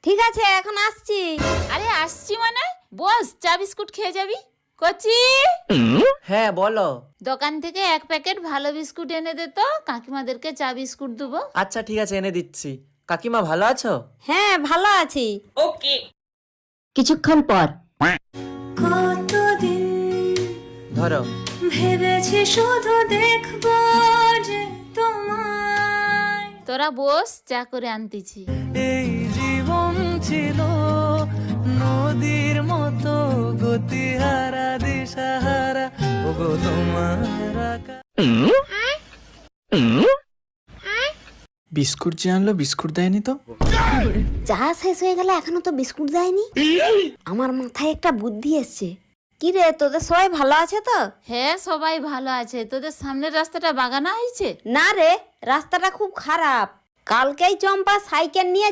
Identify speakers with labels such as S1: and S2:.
S1: ঠিক আছে, এখন আসছি।
S2: আরে আসছি মানে বস, চা বিস্কুট খেয়ে যাবি? কচি,
S3: হ্যাঁ বলো।
S2: দোকান থেকে 1 প্যাকেট ভালো বিস্কুট এনে দে তো, কাকিমাদেরকে চা বিস্কুট দেবো।
S3: আচ্ছা ঠিক আছে, এনে দিচ্ছি। কাকিমা ভালো আছো?
S1: হ্যাঁ, ভালো আছি।
S4: কিছুক্ষণ পর
S1: কতদিন
S3: ধরো।
S1: ভেবেছি শুধু দেখবো যে তোমায়।
S2: তোরা বস, চা করে আনতেছি।
S5: এই জীবন ছিল নদীর মতো গতিহারা দিশাহারা, ওগো তোমার বিস্কুট যে আনলো, বিস্কুট দেয়নি তো?
S1: চা শেষ হয়ে গেলে এখনো তো বিস্কুট দেয়নি। আমার মাথায় একটা বুদ্ধি এসছে। কি রে, তোদের সবাই ভালো আছে তো?
S2: হ্যাঁ, সবাই ভালো আছে। তোদের সামনের রাস্তাটা বাগানা হয়েছে?
S1: না রে, রাস্তাটা খুব খারাপ। কালকেই চম্পা সাইকেল নিয়ে